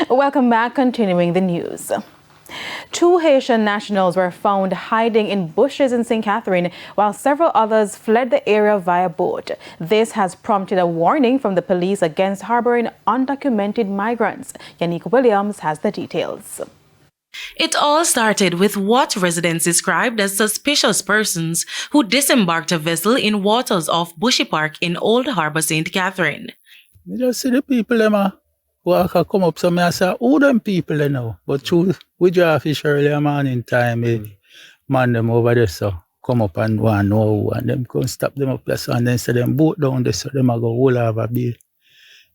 Welcome back. Continuing the news. 2 Haitian nationals were found hiding in bushes in St. Catherine, while several others fled the area via boat. This has prompted a warning from the police against harboring undocumented migrants. Yannick Williams has the details. It all started with what residents described as suspicious persons who disembarked a vessel in waters off Bushy Park in Old Harbour, St. Catherine. You just see the people them walk come up, so I say, who them people they know? But through we draw fish early morning time, man them over there, so come up and want know who, and them come stop them up there, so, and then say them boat down there, so them go all over bay.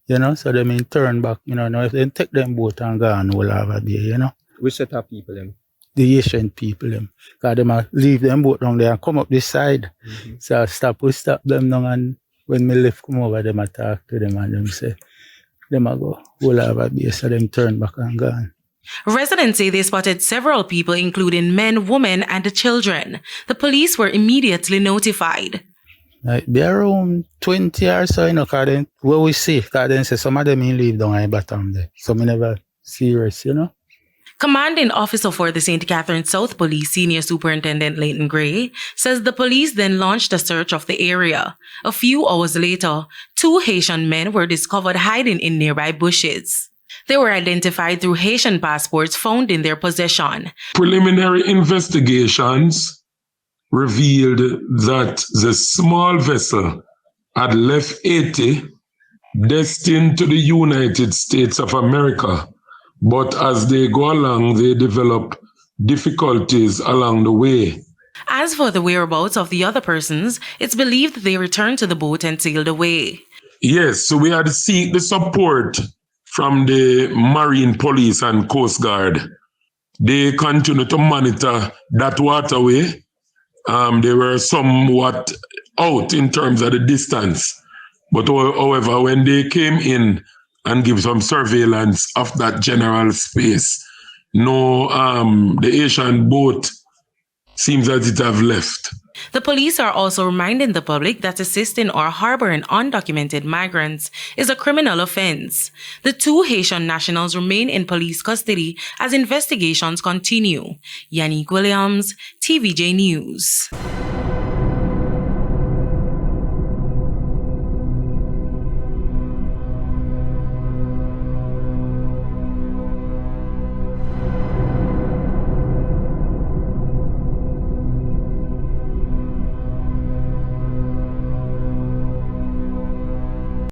You know, so them in turn back, you know, if they take them boat and go on all over bay, you know. Which set of people them? The Haitian people them. Because them leave them boat down there and come up this side. So we stop them down, and when me left come over, them talk to them and them say, them go all over bay, so them turn back and gone. Residents say they spotted several people, including men, women, and children. The police were immediately notified. Like, be around 20 or so, you know, because what we see, because then say some of them leave down at the bottom there. Some never serious, you know. Commanding officer for the St. Catherine South Police, Senior Superintendent Leighton Gray, says the police then launched a search of the area. A few hours later, 2 Haitian men were discovered hiding in nearby bushes. They were identified through Haitian passports found in their possession. Preliminary investigations revealed that the small vessel had left Haiti, destined to the United States of America. But as they go along, they develop difficulties along the way. As for the whereabouts of the other persons, it's believed they returned to the boat and sailed away. Yes, so we had to seek the support from the Marine Police and Coast Guard. They continue to monitor that waterway. They were somewhat out in terms of the distance. But however, when they came in and give some surveillance of that general space, the Asian boat seems as it have left. The police are also reminding the public that assisting or harboring undocumented migrants is a criminal offense. The 2 Haitian nationals remain in police custody as investigations continue. Yannick Williams, TVJ News.